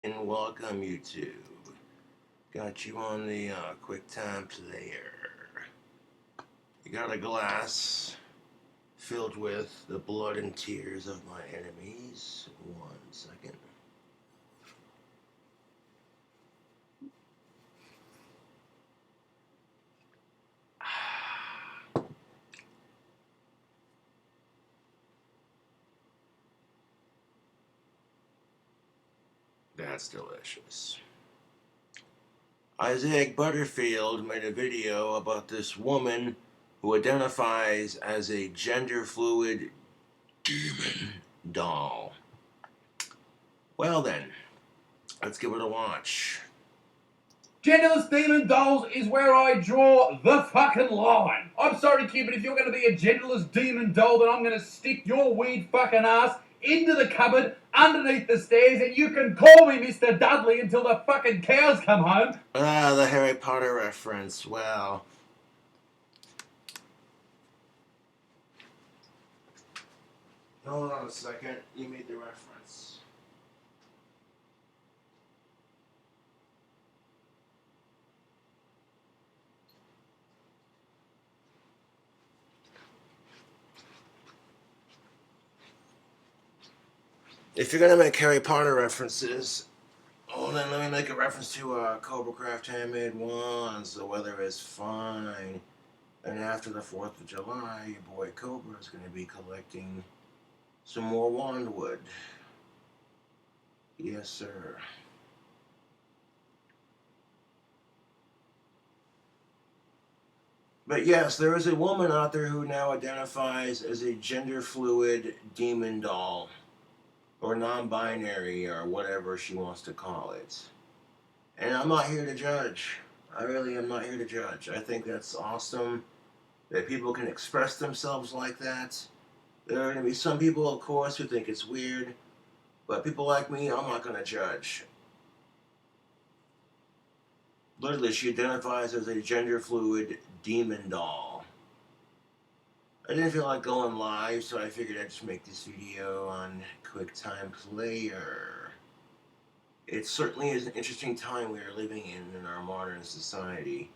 and welcome YouTube. Got you on the QuickTime player. You got a glass filled with the blood and tears of my enemies. 1 second. That's delicious. Isaac Butterfield made a video about this woman who identifies as a gender fluid demon doll. Well then, let's give it a watch. Genderless demon dolls is where I draw the fucking line. I'm sorry, kid, but if you're going to be a genderless demon doll, then I'm going to stick your weird fucking ass into the cupboard underneath the stairs, and you can call me Mr. Dudley until the fucking cows come home. Ah, the Harry Potter reference. Wow. Hold on a second. You made the reference. If you're gonna make Harry Potter references, oh, then let me make a reference to Cobra Craft Handmade Wands. The weather is fine. And after the 4th of July, your boy Cobra is going to be collecting some more wand wood. Yes, sir. But yes, there is a woman out there who now identifies as a gender fluid demon doll, or non-binary, or whatever she wants to call it. And I'm not here to judge. I really am not here to judge. I think that's awesome that people can express themselves like that. There are going to be some people, of course, who think it's weird, but people like me, I'm not going to judge. Literally, she identifies as a gender fluid demon doll. I didn't feel like going live, so I figured I'd just make this video on QuickTime Player. It certainly is an interesting time we are living in our modern society.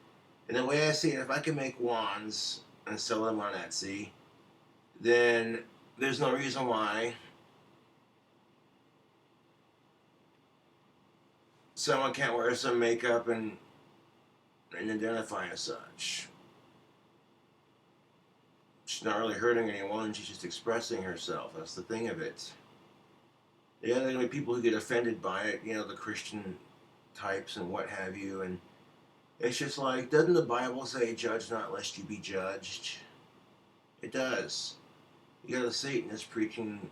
And the way I see it, if I can make wands and sell them on Etsy, then there's no reason why someone can't wear some makeup and identify as such. She's not really hurting anyone, she's just expressing herself. That's the thing of it. Yeah, there are going to be people who get offended by it, you know, the Christian types and what have you, and it's just like, doesn't the Bible say, judge not lest you be judged? It does. You got a Satanist preaching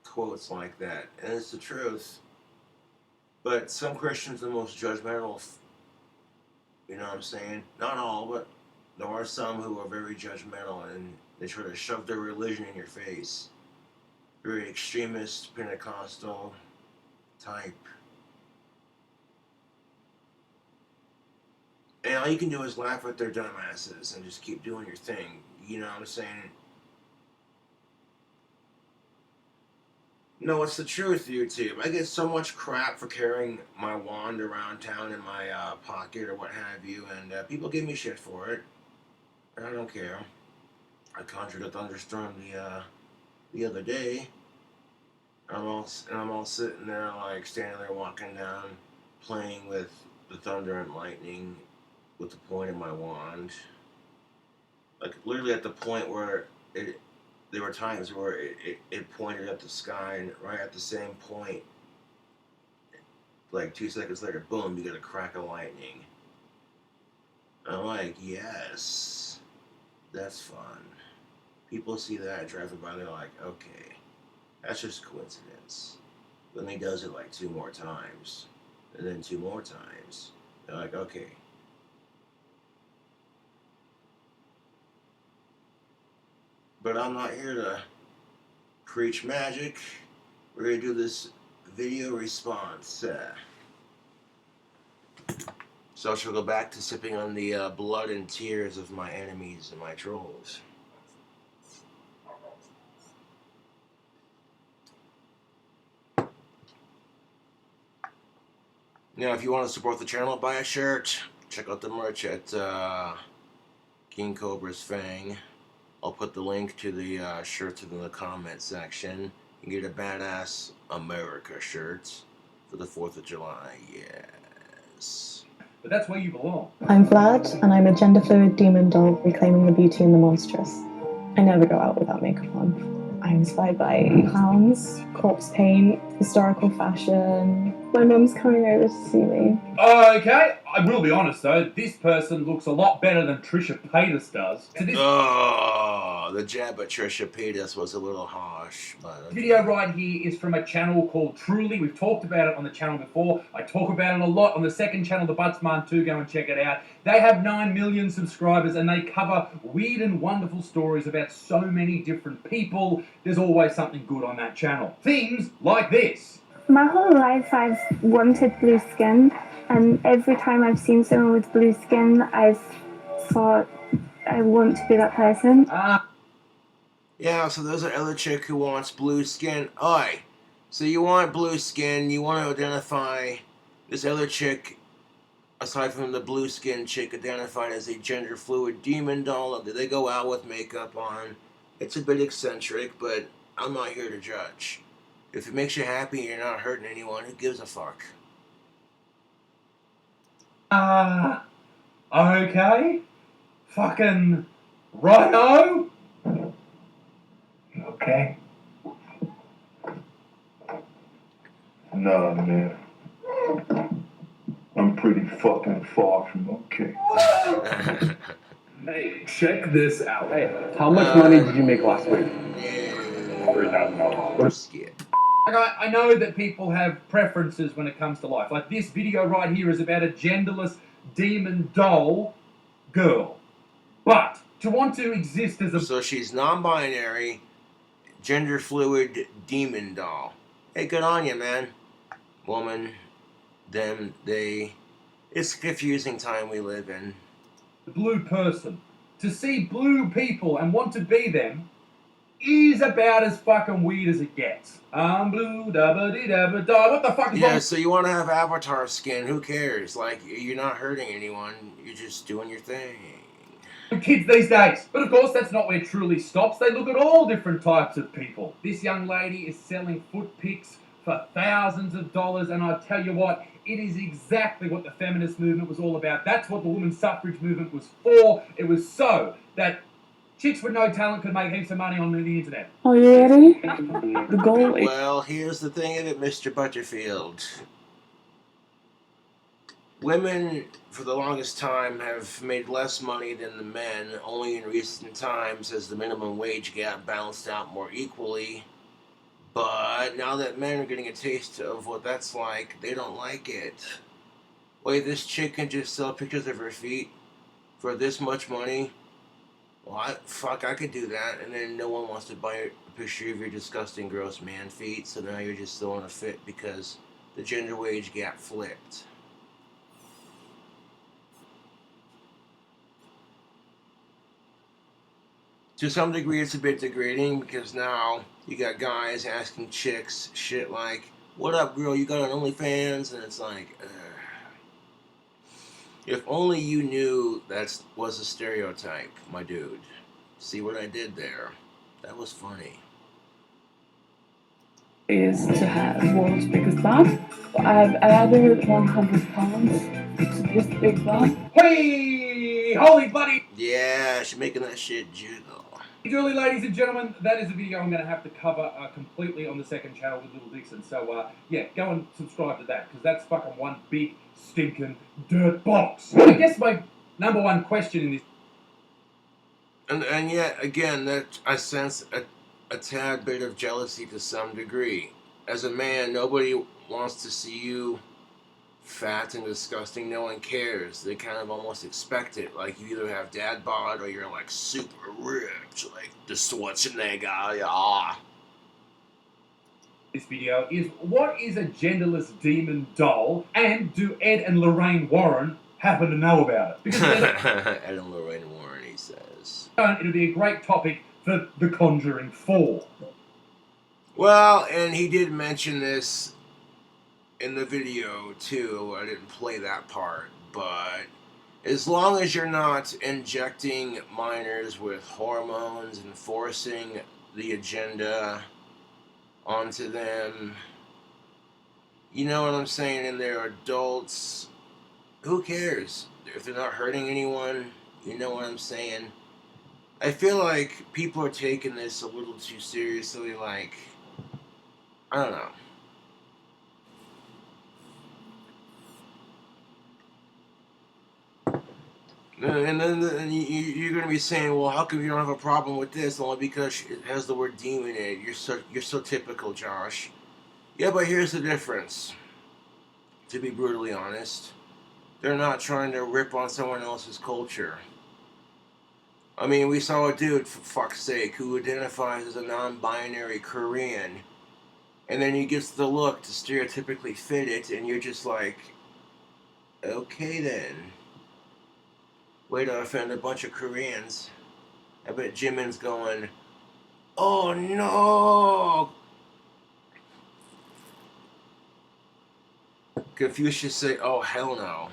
quotes like that, and it's the truth. But some Christians are the most judgmental, you know what I'm saying? Not all, but there are some who are very judgmental, and they try to shove their religion in your face. Very extremist, Pentecostal type. And all you can do is laugh at their dumbasses and just keep doing your thing. You know what I'm saying? No, it's the truth, YouTube. I get so much crap for carrying my wand around town in my pocket or what have you, and people give me shit for it. And I don't care. I conjured a thunderstorm the other day. I'm all sitting there, like standing there, walking down, playing with the thunder and lightning with the point of my wand. Like literally at the point where there were times where it pointed at the sky, and right at the same point, like 2 seconds later, boom, you get a crack of lightning. And I'm like, yes, that's fun. People see that driving by, they're like, okay, that's just coincidence. Then he does it like 2 more times, and then 2 more times. They're like, okay. But I'm not here to preach magic. We're going to do this video response. So I shall go back to sipping on the blood and tears of my enemies and my trolls. Now, if you want to support the channel, buy a shirt. Check out the merch at King Cobra's Fang. I'll put the link to the shirts in the comment section. You can get a badass America shirt for the 4th of July. Yes. But that's where you belong. I'm Vlad, and I'm a gender-fluid demon doll reclaiming the beauty in the monstrous. I never go out without makeup on. I'm inspired by clowns, corpse paint, historical fashion. My mum's coming over to see me. Okay, I will be honest though, this person looks a lot better than Trisha Paytas does. So this The jab at Trisha Paytas was a little harsh, but okay. video right here is from a channel called Truly. We've talked about it on the channel before. I talk about it a lot on the second channel, The Buttsman 2. Go and check it out. They have 9 million subscribers and they cover weird and wonderful stories about so many different people. There's always something good on that channel. Things like this. My whole life I've wanted blue skin, and every time I've seen someone with blue skin, I've thought I want to be that person. Yeah, so there's another chick who wants blue skin. Oi, so you want blue skin, you want to identify this other chick, aside from the blue skin chick, identified as a gender fluid demon doll. Do they go out with makeup on? It's a bit eccentric, but I'm not here to judge. If it makes you happy and you're not hurting anyone, who gives a fuck? Okay. Fucking righto. Okay. Nah, man. I'm pretty fucking far from okay. Hey, check this out. Hey, how much money did you make last week? $3,000. Skip. I know that people have preferences when it comes to life. Like this video right here is about a genderless demon doll girl. But to want to exist as a... So she's non-binary, gender fluid demon doll. Hey, good on you, man. Woman, them, they. It's a confusing time we live in. blue person, to see blue people and want to be them is about as fucking weird as it gets. I'm blue, da-ba-dee-da-ba-da. What the fuck is wrong? Yeah, so you want to have avatar skin, who cares? Like, you're not hurting anyone, you're just doing your thing. Kids these days. But of course, that's not where Truly stops. They look at all different types of people. This young lady is selling foot pics for thousands of dollars, and I tell you what, it is exactly what the feminist movement was all about. That's what the women's suffrage movement was for. It was so that chicks with no talent could make heaps of money on the internet. Are you ready? The goal is... Well, here's the thing of it, Mr. Butterfield. Women, for the longest time, have made less money than the men. Only in recent times has the minimum wage gap balanced out more equally. But now that men are getting a taste of what that's like, they don't like it. Wait, this chick can just sell pictures of her feet for this much money? Well, I could do that. And then no one wants to buy a picture of your disgusting, gross man feet, so now you're just throwing a fit because the gender wage gap flipped. To some degree, it's a bit degrading because now you got guys asking chicks shit like, "What up, girl? You got an OnlyFans?" And it's like, if only you knew that was a stereotype, my dude. See what I did there? That was funny. Is to have the world's biggest bag. I've added 100 pounds to this big bag. Hey, holy bloody... Yeah, she's making that shit jiggle. Julie, ladies and gentlemen, that is a video I'm going to have to cover completely on the second channel with Little Dixon. So, yeah, go and subscribe to that, because that's fucking one big, stinking dirt box. I guess my number one question in this... And yet, again, that I sense a tad bit of jealousy to some degree. As a man, nobody wants to see you fat and disgusting. No one cares. They kind of almost expect it. Like, you either have dad bod or you're like super ripped, like the Schwarzenegger. Yeah. This video is, what is a genderless demon doll, and do Ed and Lorraine Warren happen to know about it? Because Ed and Lorraine Warren, he says. It'll be a great topic for The Conjuring 4. Well, and he did mention this in the video too. I didn't play that part, but as long as you're not injecting minors with hormones and forcing the agenda onto them, you know what I'm saying, and they're adults, who cares? If they're not hurting anyone, you know what I'm saying? I feel like people are taking this a little too seriously, like, I don't know. And then you're going to be saying, well, how come you don't have a problem with this? Only because it has the word demon in it. You're so typical, Josh. Yeah, but here's the difference. To be brutally honest, they're not trying to rip on someone else's culture. I mean, we saw a dude, for fuck's sake, who identifies as a non-binary Korean, and then he gets the look to stereotypically fit it, and you're just like, okay then. Way to offend a bunch of Koreans. I bet Jimin's going, oh no! Confucius say, oh hell no.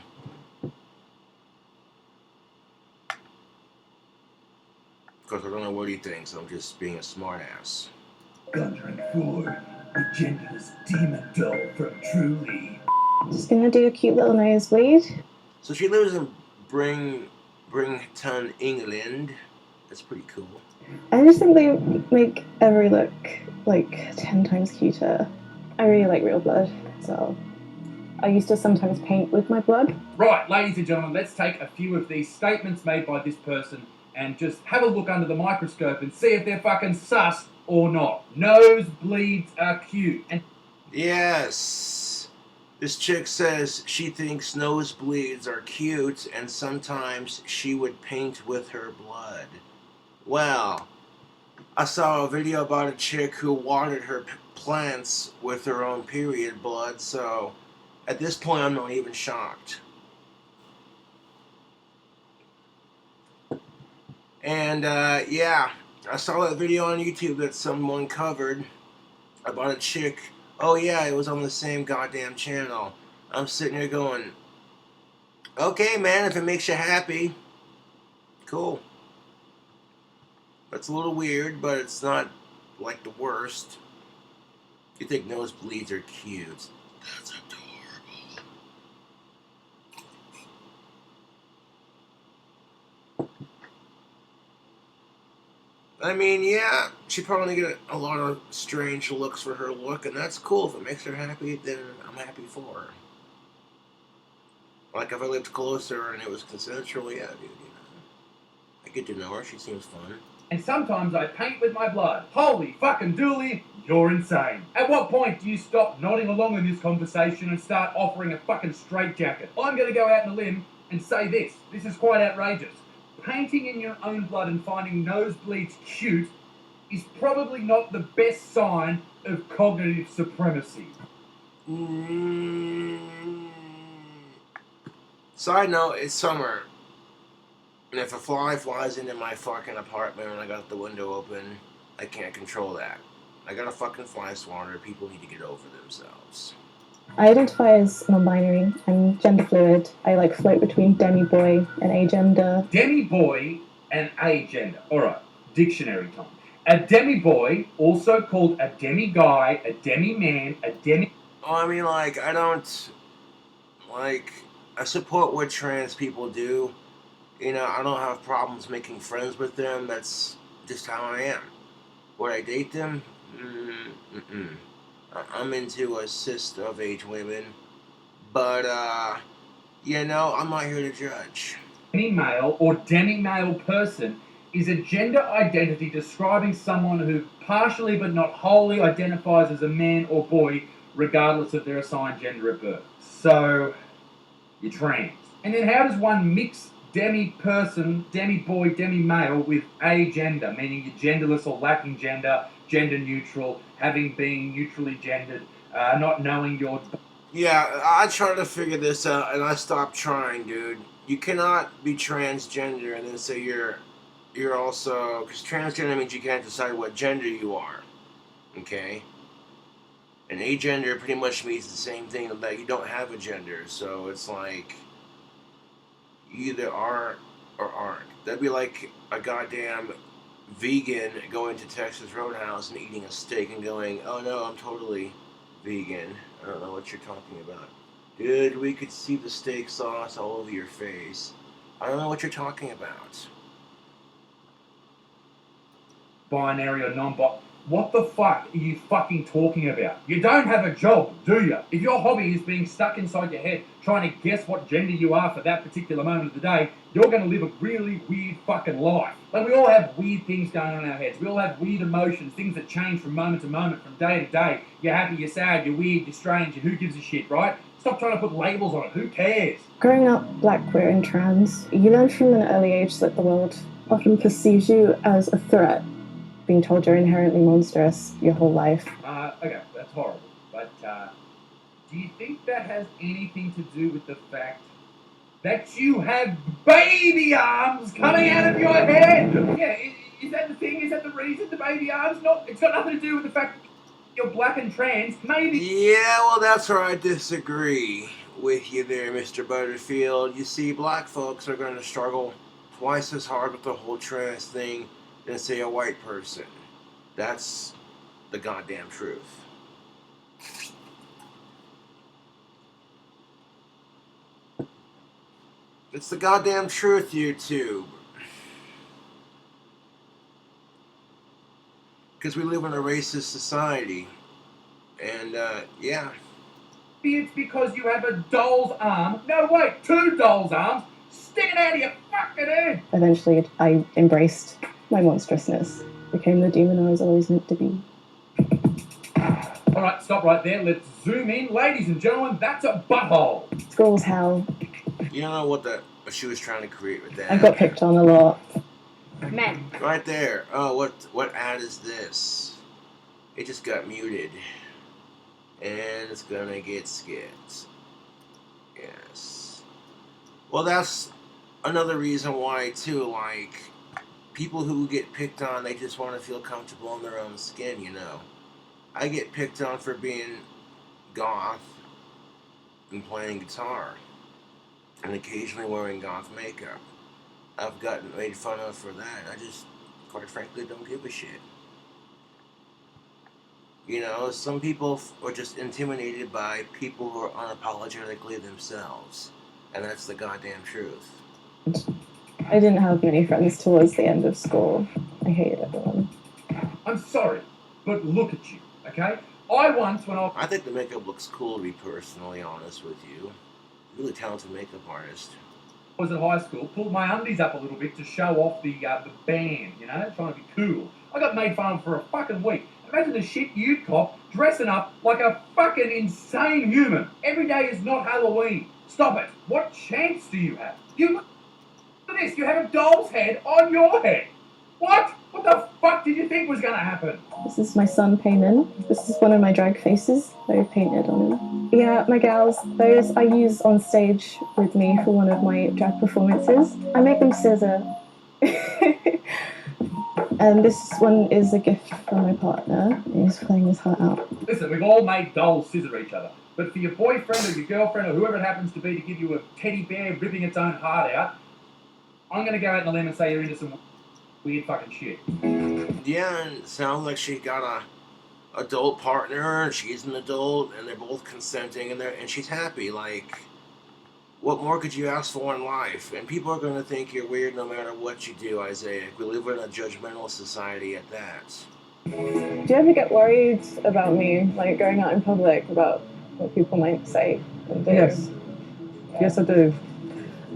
Because I don't know what he thinks, I'm just being a smartass. Conjuring 4, the genderless demon doll from Truly. Just gonna do a cute little nosebleed. So she lives in Brington, England. That's pretty cool. I just think they make every look like 10 times cuter. I really like real blood, so I used to sometimes paint with my blood. Right, ladies and gentlemen, let's take a few of these statements made by this person and just have a look under the microscope and see if they're fucking sus or not. Nosebleeds are cute. And yes. This chick says she thinks nosebleeds are cute and sometimes she would paint with her blood. Well, I saw a video about a chick who watered her plants with her own period blood, so at this point I'm not even shocked. And yeah, I saw that video on YouTube that someone covered about a chick. Oh yeah, it was on the same goddamn channel. I'm sitting here going, okay man, if it makes you happy, cool. That's a little weird, but it's not like the worst. You think nosebleeds are cute. That's adorable. I mean, yeah, she probably get a lot of strange looks for her look, and that's cool. If it makes her happy, then I'm happy for her. Like if I lived closer and it was consensual, yeah, dude, you know. I get to know her, she seems fun. And sometimes I paint with my blood. Holy fucking dooly, you're insane. At what point do you stop nodding along in this conversation and start offering a fucking straitjacket? I'm going to go out on a limb and say this. This is quite outrageous. Painting in your own blood and finding nosebleeds cute is probably not the best sign of cognitive supremacy. Side note, it's summer. And if a fly flies into my fucking apartment and I got the window open, I can't control that. I got a fucking fly swatter. People need to get over themselves. I identify as non-binary. I'm gender fluid. I like float between demi-boy and agender. Demi-boy and agender. Alright, dictionary time. A demi-boy, also called a demi-guy, a demi-man, a demi... Oh, I mean, like, I don't... Like, I support what trans people do. You know, I don't have problems making friends with them. That's just how I am. Would I date them? I'm into a cis of age women. But, you know, I'm not here to judge. Demi-male or demi-male person is a gender identity describing someone who partially but not wholly identifies as a man or boy, regardless of their assigned gender at birth. So, you're trans. And then how does one mix demi-person, demi-boy, demi-male with agender, meaning you're genderless or lacking gender, gender-neutral, having been neutrally gendered, not knowing your... Yeah, I tried to figure this out, and I stopped trying, dude. You cannot be transgender and then say you're also... Because transgender means you can't decide what gender you are. Okay? And agender pretty much means the same thing, that you don't have a gender. So it's like you either are or aren't. That'd be like a goddamn vegan going to Texas Roadhouse and eating a steak and going, "Oh no, I'm totally vegan." I don't know what you're talking about. Dude, we could see the steak sauce all over your face. I don't know what you're talking about. Binary or non-binary. What the fuck are you fucking talking about? You don't have a job, do you? If your hobby is being stuck inside your head trying to guess what gender you are for that particular moment of the day, you're going to live a really weird fucking life. Like, we all have weird things going on in our heads. We all have weird emotions, things that change from moment to moment, from day to day. You're happy, you're sad, you're weird, you're strange, who gives a shit, right? Stop trying to put labels on it. Who cares? Growing up black, queer, and trans, you learn from an early age that the world often perceives you as a threat, being told you're inherently monstrous your whole life. Okay, that's horrible. But do you think that has anything to do with the fact that you have baby arms coming out of your head? Yeah, is that the thing? Is that the reason, the baby arms? No, it's got nothing to do with the fact that you're black and trans. Maybe. Yeah, well, that's where I disagree with you there, Mr. Butterfield. You see, black folks are going to struggle twice as hard with the whole trans thing than, say, a white person. That's the goddamn truth. It's the goddamn truth, YouTube. Because we live in a racist society. And, yeah. It's because you have a doll's arm. No, wait, two doll's arms sticking out of your fucking head. Eventually, I embraced my monstrousness, became the demon I was always meant to be. All right, stop right there. Let's zoom in. Ladies and gentlemen, that's a butthole. School's hell. You don't know what she was trying to create with that. I got picked on a lot. Men. Right there. Oh, what ad is this? It just got muted. And it's gonna get skipped. Yes. Well, that's another reason why, too, like, people who get picked on, they just want to feel comfortable in their own skin, you know. I get picked on for being goth and playing guitar. And occasionally wearing goth makeup. I've gotten made fun of for that. I just, quite frankly, don't give a shit. You know, some people are just intimidated by people who are unapologetically themselves. And that's the goddamn truth. I didn't have many friends towards the end of school. I hated everyone. I'm sorry, but look at you, okay? I think the makeup looks cool, to be personally honest with you. Really talented makeup artist. was at high school, pulled my undies up a little bit to show off the band, you know, trying to be cool. I got made fun of for a fucking week. Imagine the shit you'd cop dressing up like a fucking insane human. Every day is not Halloween. Stop it. What chance do you have? You look at this. You have a doll's head on your head. What? What the fuck did you think was going to happen? This is my son, Payman. This is one of my drag faces that I painted on him. Yeah, my gals, those I use on stage with me for one of my drag performances. I make them scissor. And this one is a gift from my partner. He's playing his heart out. Listen, we've all made dolls scissor each other. But for your boyfriend or your girlfriend or whoever it happens to be to give you a teddy bear ripping its own heart out, I'm going to go out on a limb and say you're into some weird fucking shit. Yeah, and it sounds like she got a adult partner, and she's an adult, and they're both consenting, and she's happy. Like, what more could you ask for in life? And people are going to think you're weird no matter what you do, Isaiah. We live in a judgmental society at that. Do you ever get worried about me, like going out in public, about what people might say and do? Yes. Yes, I do.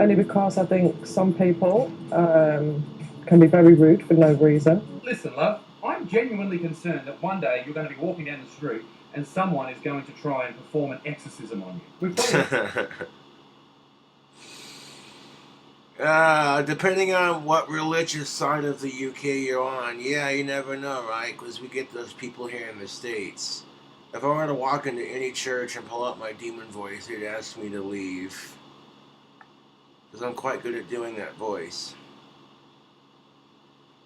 Only because I think some people can be very rude for no reason. Listen, love, I'm genuinely concerned that one day you're going to be walking down the street and someone is going to try and perform an exorcism on you. We've probably... Depending on what religious side of the UK you're on, yeah, you never know, right? Because we get those people here in the States. If I were to walk into any church and pull out my demon voice, they'd ask me to leave. Because I'm quite good at doing that voice.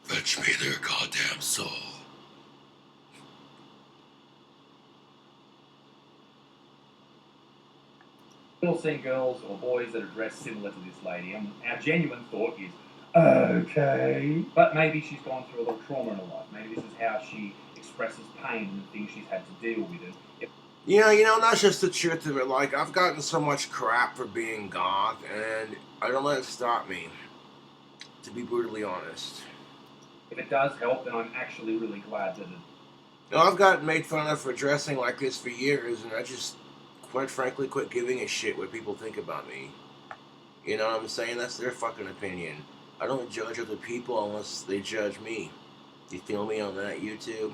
Fetch me their goddamn soul. We've all seen girls or boys that are dressed similar to this lady, and our genuine thought is, okay. But maybe she's gone through a little trauma in her life. Maybe this is how she expresses pain and the things she's had to deal with. You know, that's just the truth of it. Like, I've gotten so much crap for being goth, and I don't let it stop me, to be brutally honest. If it does help, then I'm actually really glad that it... You know, I've gotten made fun of for dressing like this for years, and I just, quite frankly, quit giving a shit what people think about me. You know what I'm saying? That's their fucking opinion. I don't judge other people unless they judge me. You feel me on that, YouTube?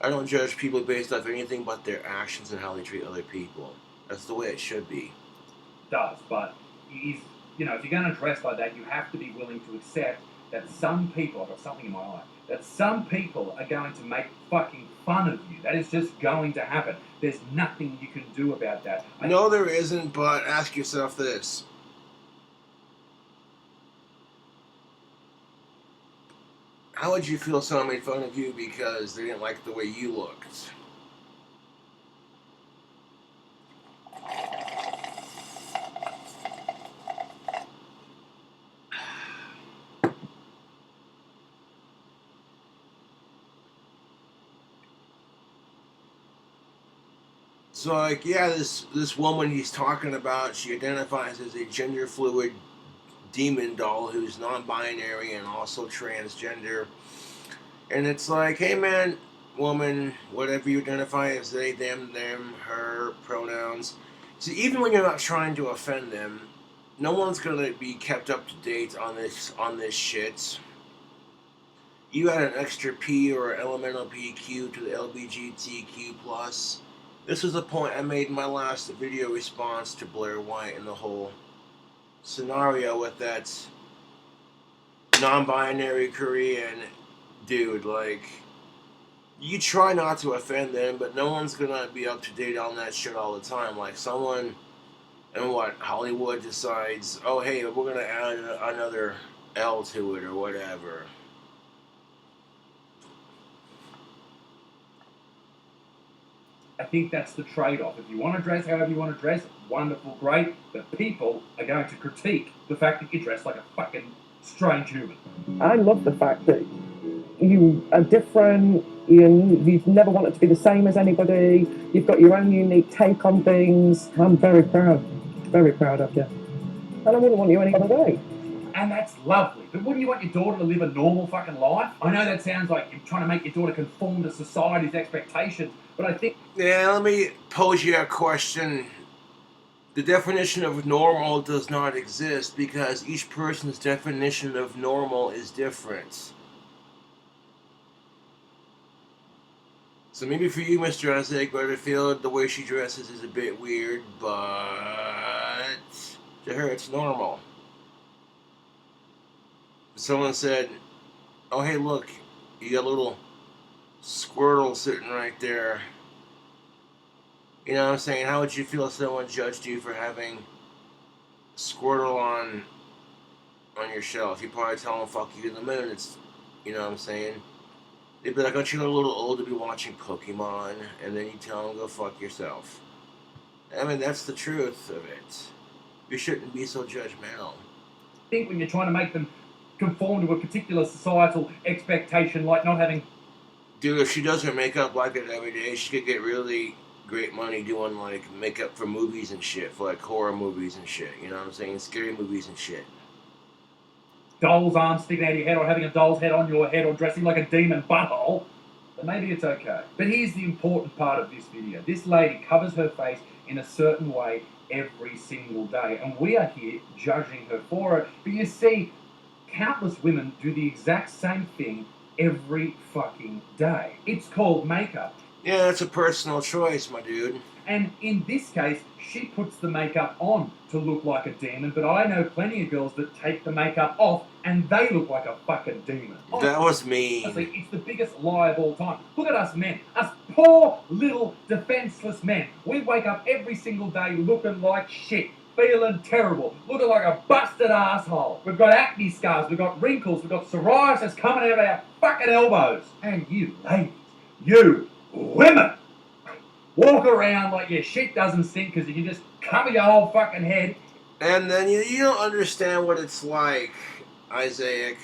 I don't judge people based off anything but their actions and how they treat other people. That's the way it should be. Does, but if you're going to dress like that, you have to be willing to accept that some people, I've got something in my eye, that some people are going to make fucking fun of you. That is just going to happen. There's nothing you can do about that. No, there isn't, but ask yourself this. How would you feel if someone made fun of you because they didn't like the way you looked? So, like, yeah, this woman he's talking about, she identifies as a gender fluid demon doll who's non-binary and also transgender. And it's like, hey man, woman, whatever you identify as, they, them, her pronouns. So even when you're not trying to offend them, no one's gonna be kept up to date on this shit. You add an extra P or elemental PQ to the LGBTQ plus. This was a point I made in my last video response to Blair White and the whole scenario with that non-binary Korean dude. Like, you try not to offend them, but no one's gonna be up to date on that shit all the time. Like, someone in Hollywood decides, oh hey, we're gonna add another L to it or whatever. I think that's the trade-off. If you want to dress however you want to dress, wonderful, great, but people are going to critique the fact that you dress like a fucking strange human. I love the fact that you are different, you've never wanted to be the same as anybody, you've got your own unique take on things. I'm very proud of you. And I wouldn't want you any other way. And that's lovely. But wouldn't you want your daughter to live a normal fucking life? I know that sounds like you're trying to make your daughter conform to society's expectations, but I think... Yeah, let me pose you a question. The definition of normal does not exist because each person's definition of normal is different. So maybe for you, Mr. Isaac Butterfield, the way she dresses is a bit weird, but to her it's normal. Someone said, oh hey look, you got a little Squirtle sitting right there. You know what I'm saying? How would you feel if someone judged you for having Squirtle on your shelf? You'd probably tell them, fuck you to the moon. It's, you know what I'm saying? They'd be like, aren't you a little old to be watching Pokemon? And then you tell them, go fuck yourself. I mean, that's the truth of it. You shouldn't be so judgmental. I think when you're trying to make them conform to a particular societal expectation, like not having... Dude, if she does her makeup like that every day, she could get really great money doing like makeup for movies and shit, for like horror movies and shit, you know what I'm saying? Scary movies and shit. Doll's arms sticking out of your head, or having a doll's head on your head, or dressing like a demon butthole, then maybe it's okay. But here's the important part of this video. This lady covers her face in a certain way every single day, and we are here judging her for it. But you see, countless women do the exact same thing every fucking day. It's called makeup. Yeah, it's a personal choice, my dude. And in this case, she puts the makeup on to look like a demon, but I know plenty of girls that take the makeup off and they look like a fucking demon. That was me. Honestly, it's the biggest lie of all time. Look at us men, us poor little defenseless men. We wake up every single day looking like shit, feeling terrible, looking like a busted asshole. We've got acne scars, we've got wrinkles, we've got psoriasis coming out of our fucking elbows. And you ladies, you women, walk around like your shit doesn't stink because you can just cover your whole fucking head. And then you don't understand what it's like, Isaac.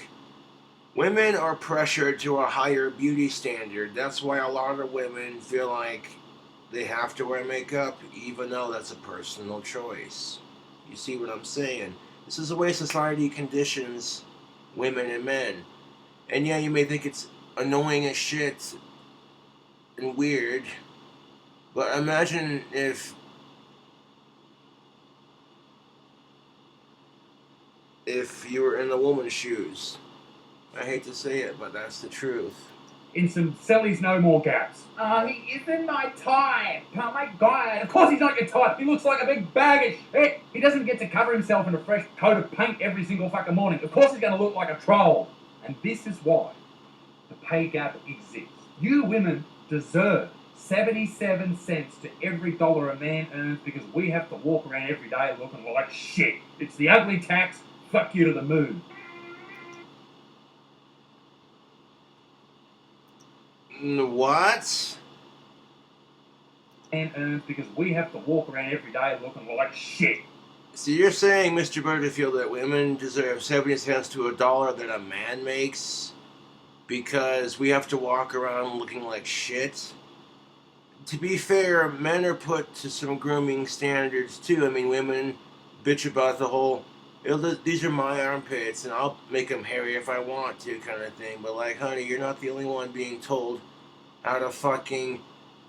Women are pressured to a higher beauty standard. That's why a lot of women feel like they have to wear makeup, even though that's a personal choice. You see what I'm saying? This is the way society conditions women and men. And yeah, you may think it's annoying as shit and weird, but imagine if you were in a woman's shoes. I hate to say it, but that's the truth. In some Sally's No More gaps. Oh, he isn't my type. Oh my god. Of course he's not your type. He looks like a big bag of shit. He doesn't get to cover himself in a fresh coat of paint every single fucking morning. Of course he's going to look like a troll. And this is why the pay gap exists. You women deserve 77 cents to every dollar a man earns because we have to walk around every day looking like shit. It's the ugly tax. Fuck you to the moon. What? And earns because we have to walk around every day looking like shit. So you're saying, Mr. Butterfield, that women deserve 70 cents to a dollar that a man makes because we have to walk around looking like shit? To be fair, men are put to some grooming standards too. I mean, women bitch about the whole, these are my armpits and I'll make them hairy if I want to kind of thing. But like, honey, you're not the only one being told how to fucking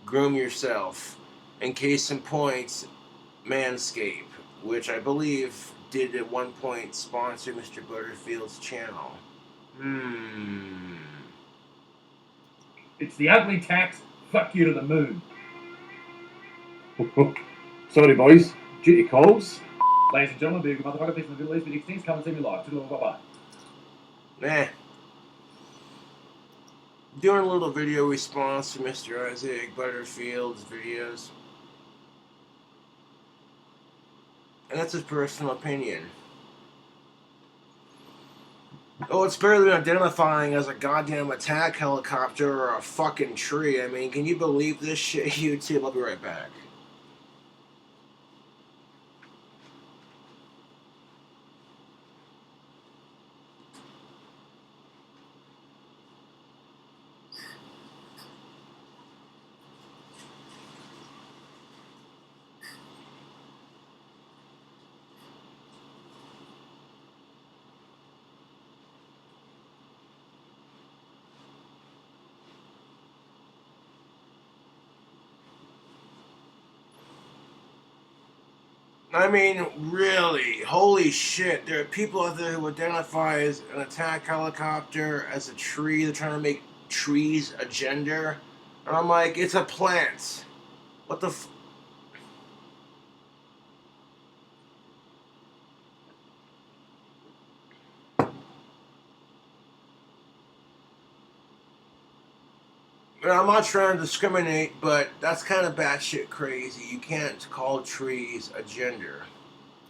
groom yourself. In case in point, Manscaped, which I believe did at one point sponsor Mr. Butterfield's channel. It's the ugly tax. Fuck you to the moon. Sorry, boys. Duty calls. Ladies and gentlemen, big motherfucker, peace in the Middle East, big things, come and see me live. Bye-bye. Doing a little video response to Mr. Isaac Butterfield's videos. And that's his personal opinion. Oh, it's better than identifying as a goddamn attack helicopter or a fucking tree. I mean, can you believe this shit, YouTube? I'll be right back. I mean, really, holy shit. There are people out there who identify as an attack helicopter, as a tree. They're trying to make trees a gender. And I'm like, it's a plant. What the f... I'm not trying to discriminate, but that's kind of batshit crazy. You can't call trees a gender.